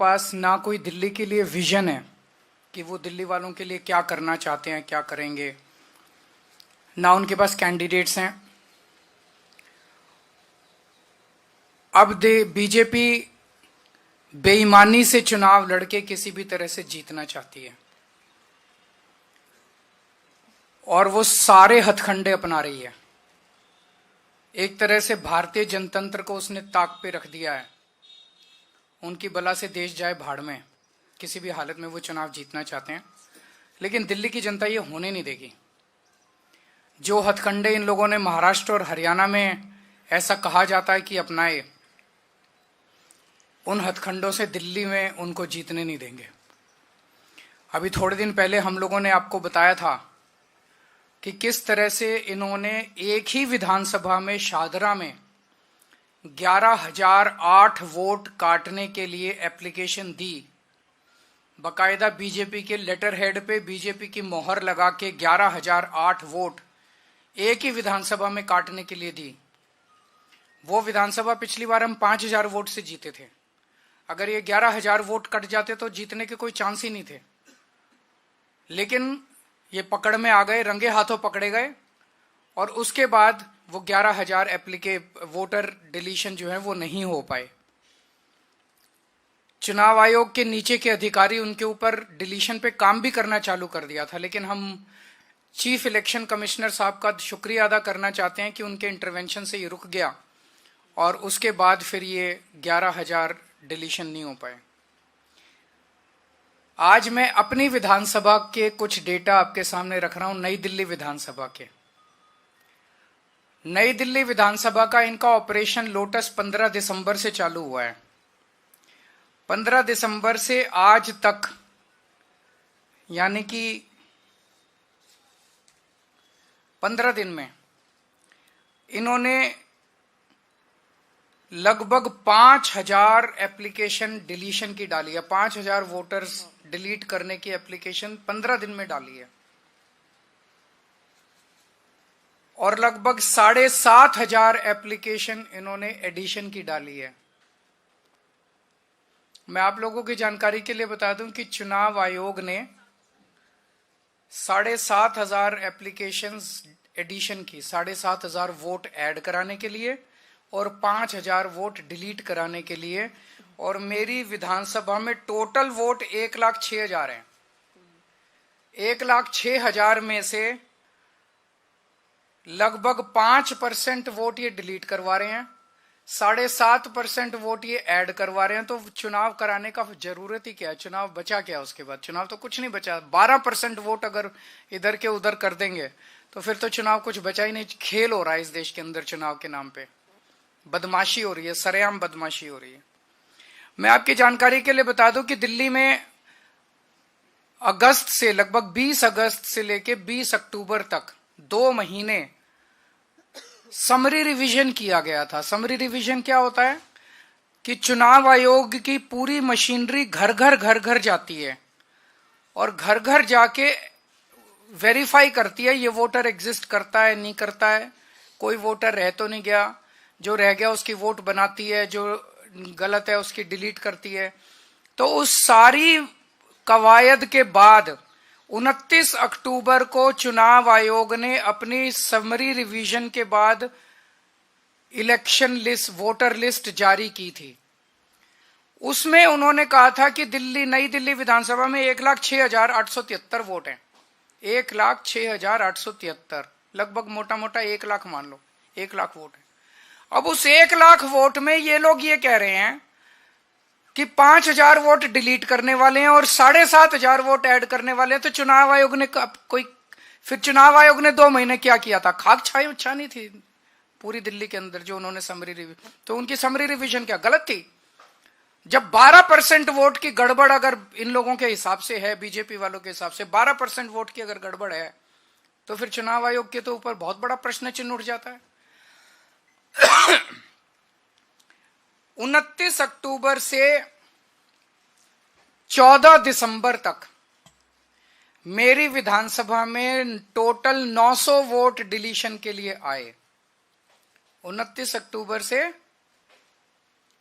पास ना कोई दिल्ली के लिए विजन है कि वो दिल्ली वालों के लिए क्या करना चाहते हैं, क्या करेंगे, ना उनके पास कैंडिडेट्स हैं। अब बीजेपी बेईमानी से चुनाव लड़के किसी भी तरह से जीतना चाहती है और वो सारे हथकंडे अपना रही है। एक तरह से भारतीय जनतंत्र को उसने ताक पे रख दिया है। उनकी बला से देश जाए भाड़ में, किसी भी हालत में वो चुनाव जीतना चाहते हैं, लेकिन दिल्ली की जनता ये होने नहीं देगी। जो हथकंडे इन लोगों ने महाराष्ट्र और हरियाणा में ऐसा कहा जाता है कि अपनाए, उन हथकंडों से दिल्ली में उनको जीतने नहीं देंगे। अभी थोड़े दिन पहले हम लोगों ने आपको बताया था कि किस तरह से इन्होंने एक ही विधानसभा में शाहदरा में 11,008 वोट काटने के लिए एप्लीकेशन दी। बकायदा बीजेपी के लेटर हेड पे बीजेपी की मोहर लगा के 11,008 वोट एक ही विधानसभा में काटने के लिए दी। वो विधानसभा पिछली बार हम 5,000 वोट से जीते थे। अगर ये 11,000 वोट कट जाते तो जीतने के कोई चांस ही नहीं थे, लेकिन ये पकड़ में आ गए, रंगे हाथों पकड़े गए और उसके बाद वो 11,000 वोटर डिलीशन जो है वो नहीं हो पाए। चुनाव आयोग के नीचे के अधिकारी उनके ऊपर डिलीशन पे काम भी करना चालू कर दिया था, लेकिन हम चीफ इलेक्शन कमिश्नर साहब का शुक्रिया अदा करना चाहते हैं कि उनके इंटरवेंशन से ये रुक गया और उसके बाद फिर ये 11,000 डिलीशन नहीं हो पाए। आज मैं अपनी विधानसभा के कुछ डेटा आपके सामने रख रहा हूं। नई दिल्ली विधानसभा के, नई दिल्ली विधानसभा का इनका ऑपरेशन लोटस 15 दिसंबर से चालू हुआ है। 15 दिसंबर से आज तक, यानी कि 15 दिन में इन्होंने लगभग 5,000 एप्लीकेशन डिलीशन की डाली है। 5,000 वोटर्स डिलीट करने की एप्लीकेशन 15 दिन में डाली है और लगभग 7,500 एप्लीकेशन इन्होंने एडिशन की डाली है। मैं आप लोगों की जानकारी के लिए बता दूं कि चुनाव आयोग ने 7,500 एप्लीकेशंस एडिशन की, 7,500 वोट ऐड कराने के लिए और 5,000 वोट डिलीट कराने के लिए, और मेरी विधानसभा में टोटल वोट 1,06,000 हैं। 1,06,000 में से लगभग 5% वोट ये डिलीट करवा रहे हैं, 7.5% वोट ये ऐड करवा रहे हैं। तो चुनाव कराने का जरूरत ही क्या है? चुनाव बचा क्या उसके बाद? चुनाव तो कुछ नहीं बचा। 12% वोट अगर इधर के उधर कर देंगे तो फिर तो चुनाव कुछ बचा ही नहीं। खेल हो रहा है इस देश के अंदर चुनाव के नाम पे, बदमाशी हो रही है, सरेआम बदमाशी हो रही है। मैं आपकी जानकारी के लिए बता दूं कि दिल्ली में अगस्त से, लगभग 20 अगस्त से लेके 20 अक्टूबर तक 2 महीने समरी रिवीजन किया गया था। समरी रिवीजन क्या होता है कि चुनाव आयोग की पूरी मशीनरी घर घर जाती है और घर घर जाके वेरीफाई करती है ये वोटर एग्जिस्ट करता है, नहीं करता है, कोई वोटर रह तो नहीं गया, जो रह गया उसकी वोट बनाती है, जो गलत है उसकी डिलीट करती है। तो उस सारी कवायद के बाद 29 अक्टूबर को चुनाव आयोग ने अपनी समरी रिवीजन के बाद इलेक्शन लिस्ट, वोटर लिस्ट जारी की थी। उसमें उन्होंने कहा था कि नई दिल्ली विधानसभा में 1,06,873 वोट हैं। 1,06,873, लगभग मोटा मोटा 1 लाख मान लो, 1 लाख वोट है। अब उस 1 लाख वोट में ये लोग ये कह रहे हैं कि 5,000 वोट डिलीट करने वाले हैं और 7,500 वोट ऐड करने वाले हैं। तो चुनाव आयोग ने फिर चुनाव आयोग ने 2 महीने क्या किया था? खाक छानी थी पूरी दिल्ली के अंदर जो उन्होंने समरी रिवीजन। तो उनकी समरी रिवीजन क्या गलत थी? जब 12% वोट की गड़बड़ अगर इन लोगों के हिसाब से है, बीजेपी वालों के हिसाब से 12% वोट की अगर गड़बड़ है, तो फिर चुनाव आयोग के तो ऊपर बहुत बड़ा प्रश्न चिन्ह उठ जाता है। 29 अक्टूबर से 14 दिसंबर तक मेरी विधानसभा में टोटल 900 वोट डिलीशन के लिए आए। 29 अक्टूबर से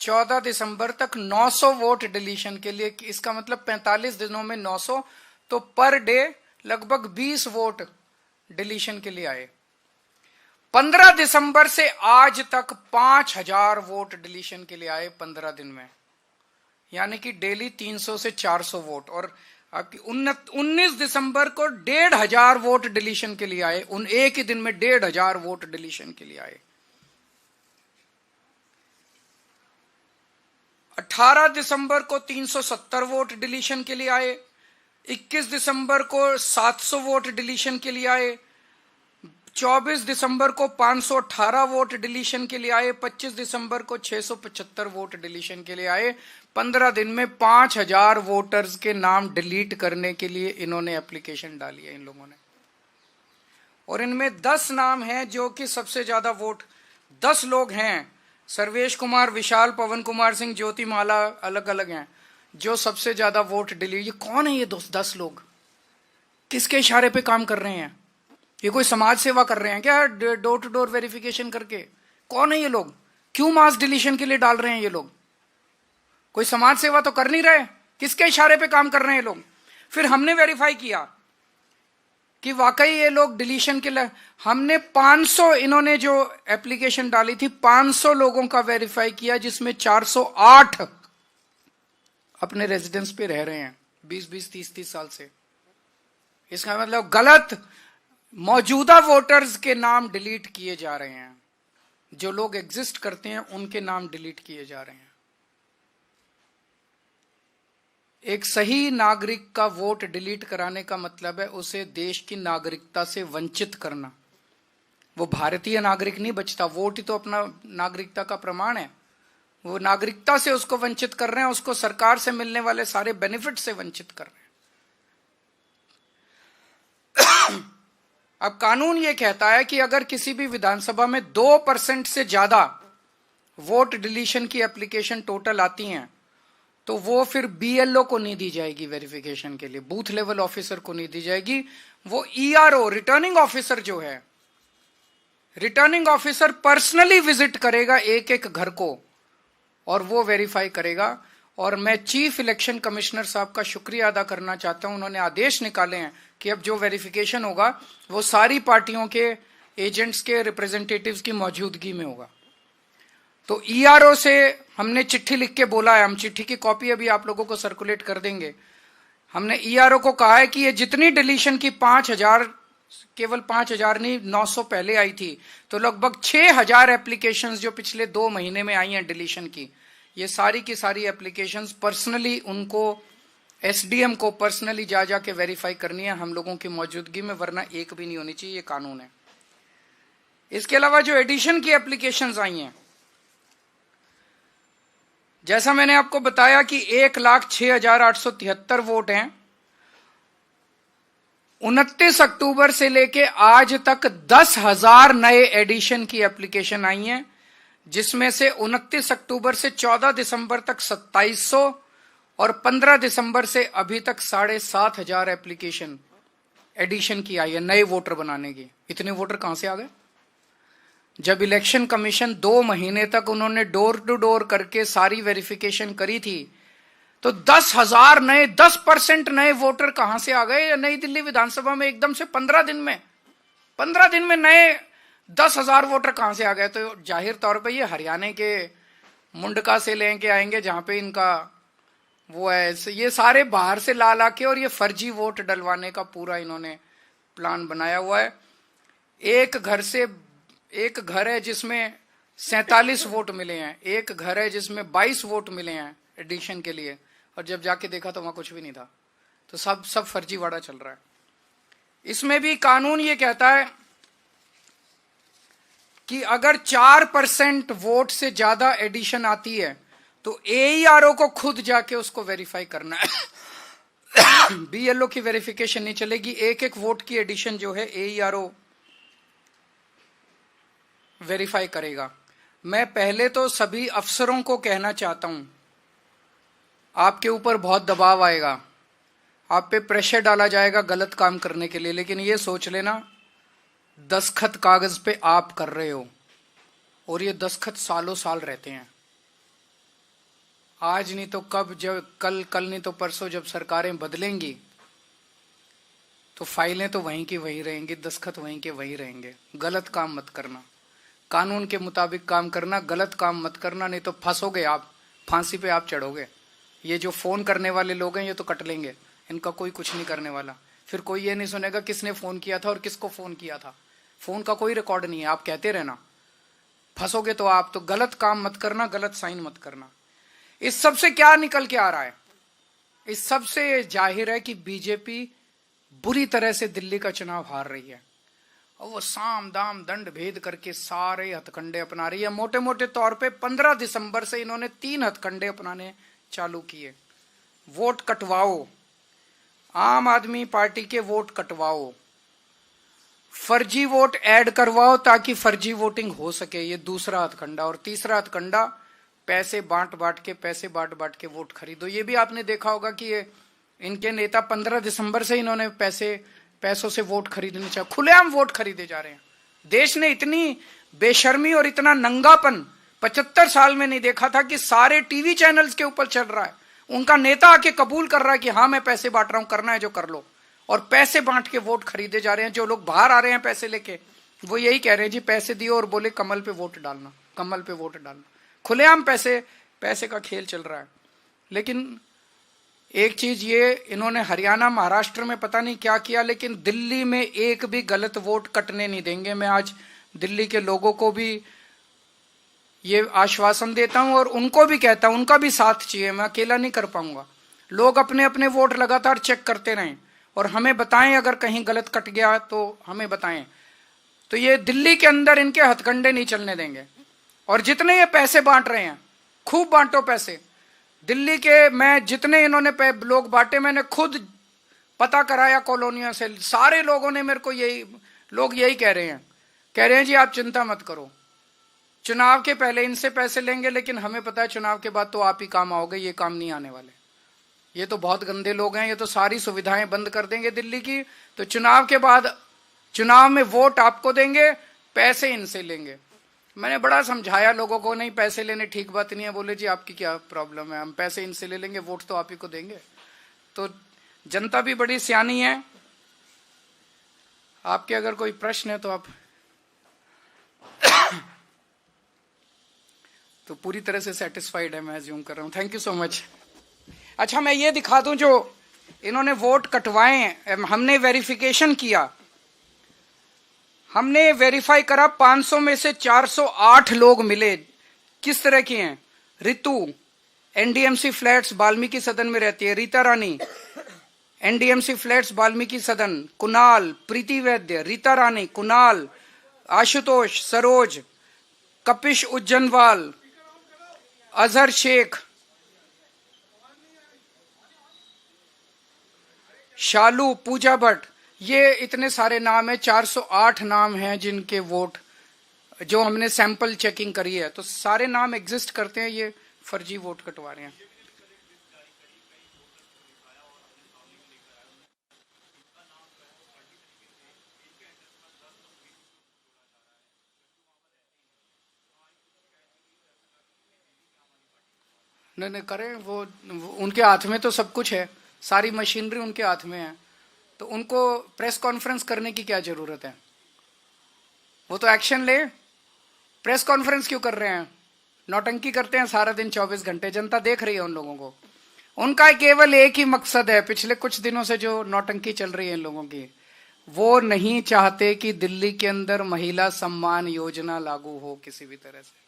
14 दिसंबर तक 900 वोट डिलीशन के लिए। इसका मतलब 45 दिनों में 900, तो पर डे लगभग 20 वोट डिलीशन के लिए आए। 15 दिसंबर से आज तक 5000 वोट डिलीशन के लिए आए 15 दिन में, यानी कि डेली 300 से 400 वोट। और आपकी 19 दिसंबर को 1500 वोट डिलीशन के लिए आए, उन एक ही दिन में 1500 वोट डिलीशन के लिए आए। 18 दिसंबर को 370 वोट डिलीशन के लिए आए, 21 दिसंबर को 700 वोट डिलीशन के लिए आए, 24 दिसंबर को 518 वोट डिलीशन के लिए आए, 25 दिसंबर को 675 वोट डिलीशन के लिए आए। 15 दिन में 5000 वोटर्स के नाम डिलीट करने के लिए इन्होंने एप्लीकेशन डाली है इन लोगों ने। और इनमें 10 नाम हैं जो कि सबसे ज्यादा वोट, 10 लोग हैं, सर्वेश कुमार, विशाल, पवन कुमार सिंह, ज्योति माला, अलग अलग हैं, जो सबसे ज्यादा वोट डिलीट। ये कौन है ये 10 लोग? किसके इशारे पे काम कर रहे हैं? ये कोई समाज सेवा कर रहे हैं क्या डोर टू डोर वेरिफिकेशन करके? कौन है ये लोग? क्यों मास डिलीशन के लिए डाल रहे हैं ये लोग? कोई समाज सेवा तो कर नहीं रहे, किसके इशारे पे काम कर रहे हैं ये लोग? फिर हमने वेरीफाई किया कि वाकई ये लोग डिलीशन के लिए, हमने 500, इन्होंने जो एप्लीकेशन डाली थी 500 लोगों का वेरीफाई किया, जिसमें 408 अपने रेजिडेंस पे रह रहे हैं 20-20, 30-30 साल से। इसका मतलब गलत मौजूदा वोटर्स के नाम डिलीट किए जा रहे हैं, जो लोग एग्जिस्ट करते हैं उनके नाम डिलीट किए जा रहे हैं। एक सही नागरिक का वोट डिलीट कराने का मतलब है उसे देश की नागरिकता से वंचित करना। वो भारतीय नागरिक नहीं बचता, वोट ही तो अपना नागरिकता का प्रमाण है। वो नागरिकता से उसको वंचित कर रहे हैं, उसको सरकार से मिलने वाले सारे बेनिफिट से वंचित कर रहे हैं। अब कानून ये कहता है कि अगर किसी भी विधानसभा में 2% से ज्यादा वोट डिलीशन की एप्लीकेशन टोटल आती हैं, तो वो फिर बीएलओ को नहीं दी जाएगी वेरिफिकेशन के लिए, बूथ लेवल ऑफिसर को नहीं दी जाएगी। वो ईआरओ, रिटर्निंग ऑफिसर जो है, रिटर्निंग ऑफिसर पर्सनली विजिट करेगा एक एक घर को और वो वेरीफाई करेगा। और मैं चीफ इलेक्शन कमिश्नर साहब का शुक्रिया अदा करना चाहता हूं, उन्होंने आदेश निकाले हैं कि अब जो वेरिफिकेशन होगा वो सारी पार्टियों के एजेंट्स के रिप्रेजेंटेटिव्स की मौजूदगी में होगा। तो ईआरओ से हमने चिट्ठी लिख के बोला है, हम चिट्ठी की कॉपी अभी आप लोगों को सर्कुलेट कर देंगे। हमने ईआरओ को कहा है कि ये जितनी डिलीशन की 5000, केवल 5000 नहीं 900 पहले आई थी, तो लगभग 6000 एप्लीकेशंस जो पिछले 2 महीने में आई हैं डिलीशन की, ये सारी की सारी एप्लीकेशंस पर्सनली उनको, एसडीएम को पर्सनली जा जाके वेरीफाई करनी है हम लोगों की मौजूदगी में, वरना एक भी नहीं होनी चाहिए, ये कानून है। इसके अलावा जो एडिशन की एप्लीकेशंस आई हैं, जैसा मैंने आपको बताया कि 1,06,873 वोट हैं। 29 अक्टूबर से लेके आज तक 10,000 नए एडिशन की एप्लीकेशन आई हैं, जिसमें से 29 अक्टूबर से 14 दिसंबर तक 2700 और 15 दिसंबर से अभी तक 7,500 एप्लीकेशन एडिशन की आई है नए वोटर बनाने की। इतने वोटर कहां से आ गए? जब इलेक्शन कमीशन 2 महीने तक उन्होंने डोर टू डोर करके सारी वेरिफिकेशन करी थी, तो 10,000 नए, 10% नए वोटर कहां से आ गए नई दिल्ली विधानसभा में एकदम से 15 दिन में? 15 दिन में नए 10,000 वोटर कहां से आ गए? तो जाहिर तौर पे ये हरियाणा के मुंडका से लेके आएंगे, जहां पे इनका वो है, ये सारे बाहर से ला ला के, और ये फर्जी वोट डलवाने का पूरा इन्होंने प्लान बनाया हुआ है। एक घर है जिसमें 47 वोट मिले हैं, एक घर है जिसमें 22 वोट मिले हैं एडिशन के लिए, और जब जाके देखा तो वहां कुछ भी नहीं था। तो सब फर्जीवाड़ा चल रहा है। इसमें भी कानून ये कहता है कि अगर 4% वोट से ज्यादा एडिशन आती है तो एईआरओ को खुद जाके उसको वेरीफाई करना है। बीएलओ की वेरिफिकेशन नहीं चलेगी। एक एक वोट की एडिशन जो है एईआरओ वेरीफाई करेगा। मैं पहले तो सभी अफसरों को कहना चाहता हूं, आपके ऊपर बहुत दबाव आएगा, आप पे प्रेशर डाला जाएगा गलत काम करने के लिए, लेकिन ये सोच लेना दस्तखत कागज पे आप कर रहे हो, और ये दस्तखत सालों साल रहते हैं। आज नहीं तो कब, जब कल, कल नहीं तो परसों जब सरकारें बदलेंगी तो फाइलें तो वहीं की वहीं रहेंगी, दस्तखत वहीं के वहीं रहेंगे। गलत काम मत करना, कानून के मुताबिक काम करना, गलत काम मत करना, नहीं तो फंसोगे आप, फांसी पे आप चढ़ोगे। ये जो फोन करने वाले लोग हैं ये तो कट लेंगे, इनका कोई कुछ नहीं करने वाला। फिर कोई ये नहीं सुनेगा किसने फोन किया था और किसको फोन किया था, फोन का कोई रिकॉर्ड नहीं है, आप कहते रहना। फंसोगे तो आप, तो गलत काम मत करना, गलत साइन मत करना। इस सब से क्या निकल के आ रहा है? इस सब से जाहिर है कि बीजेपी बुरी तरह से दिल्ली का चुनाव हार रही है और वो साम दाम दंड भेद करके सारे हथकंडे अपना रही है। मोटे मोटे तौर पे 15 दिसंबर से इन्होंने 3 हथकंडे अपनाने चालू किए। वोट कटवाओ, आम आदमी पार्टी के वोट कटवाओ, फर्जी वोट ऐड करवाओ ताकि फर्जी वोटिंग हो सके, ये दूसरा हथकंडा। और तीसरा हथकंडा, पैसे बांट बांट के वोट खरीदो। ये भी आपने देखा होगा कि ये इनके नेता 15 दिसंबर से इन्होंने पैसों से वोट खरीदने चाहिए, खुलेआम वोट खरीदे जा रहे हैं। देश ने इतनी बेशर्मी और इतना नंगापन 75 साल में नहीं देखा था कि सारे टीवी चैनल्स के ऊपर चल रहा है। उनका नेता आके कबूल कर रहा है कि हाँ मैं पैसे बांट रहा हूं, करना है जो कर लो। और पैसे बांट के वोट खरीदे जा रहे हैं। जो लोग बाहर आ रहे हैं पैसे लेके, वो यही कह रहे हैं जी पैसे दियो और बोले कमल पे वोट डालना, कमल पे वोट डालना। खुलेआम पैसे का खेल चल रहा है। लेकिन एक चीज ये, इन्होंने हरियाणा महाराष्ट्र में पता नहीं क्या किया, लेकिन दिल्ली में एक भी गलत वोट कटने नहीं देंगे। मैं आज दिल्ली के लोगों को भी ये आश्वासन देता हूं और उनको भी कहता हूं, उनका भी साथ चाहिए, मैं अकेला नहीं कर पाऊंगा। लोग अपने अपने वोट लगातार चेक करते रहें और हमें बताएं अगर कहीं गलत कट गया तो हमें बताएं। तो ये दिल्ली के अंदर इनके हथकंडे नहीं चलने देंगे। और जितने ये पैसे बांट रहे हैं, खूब बांटो पैसे। दिल्ली के मैं जितने इन्होंने लोग बांटे, मैंने खुद पता कराया कॉलोनियों से, सारे लोगों ने मेरे को यही कह रहे हैं जी आप चिंता मत करो, चुनाव के पहले इनसे पैसे लेंगे, लेकिन हमें पता है चुनाव के बाद तो आप ही काम आओगे, ये काम नहीं आने वाले। ये तो बहुत गंदे लोग हैं, ये तो सारी सुविधाएं बंद कर देंगे दिल्ली की। तो चुनाव के बाद, चुनाव में वोट आपको देंगे, पैसे इनसे लेंगे। मैंने बड़ा समझाया लोगों को, नहीं पैसे लेने ठीक बात नहीं है। बोले जी आपकी क्या प्रॉब्लम है, हम पैसे इनसे ले लेंगे, वोट तो आप ही को देंगे। तो जनता भी बड़ी सियानी है। आपके अगर कोई प्रश्न है तो आप तो पूरी तरह से सेटिस्फाइड है, मैं अज्यूम कर रहा हूं। Thank you so much. अच्छा, मैं ये दिखा दूं, जो इन्होंने वोट कटवाए, हमने वेरिफिकेशन किया, हमने वेरीफाई करा, 500 में से 408 लोग मिले। किस तरह के हैं? रितु, एनडीएमसी फ्लैट्स वाल्मीकि सदन में रहती है, रीता रानी, एनडीएमसी फ्लैट्स वाल्मीकि सदन, कुणाल, प्रीति वैद्य, रीता रानी, कुणाल, आशुतोष, सरोज, कपिश उज्जैनवाल, अजहर शेख, शालू, पूजा भट्ट, ये इतने सारे नाम है, 408 नाम हैं जिनके वोट, जो हमने सैंपल चेकिंग करी है, तो सारे नाम एग्जिस्ट करते हैं, ये फर्जी वोट कटवा रहे हैं। नहीं करें, वो उनके हाथ में तो सब कुछ है, सारी मशीनरी उनके हाथ में है, तो उनको प्रेस कॉन्फ्रेंस करने की क्या जरूरत है? वो तो एक्शन ले। प्रेस कॉन्फ्रेंस क्यों कर रहे हैं? नौटंकी करते हैं सारा दिन 24 घंटे, जनता देख रही है उन लोगों को। उनका केवल एक ही मकसद है, पिछले कुछ दिनों से जो नौटंकी चल रही है इन लोगों की, वो नहीं चाहते कि दिल्ली के अंदर महिला सम्मान योजना लागू हो किसी भी तरह से।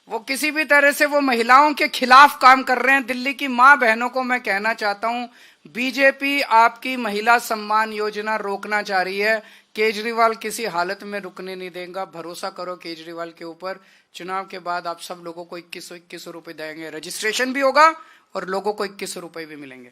वो किसी भी तरह से वो महिलाओं के खिलाफ काम कर रहे हैं। दिल्ली की मां बहनों को मैं कहना चाहता हूं, बीजेपी आपकी महिला सम्मान योजना रोकना चाह रही है, केजरीवाल किसी हालत में रुकने नहीं देगा। भरोसा करो केजरीवाल के ऊपर। चुनाव के बाद आप सब लोगों को 2121 रुपए देंगे, रजिस्ट्रेशन भी होगा और लोगों को 21 रुपए भी मिलेंगे।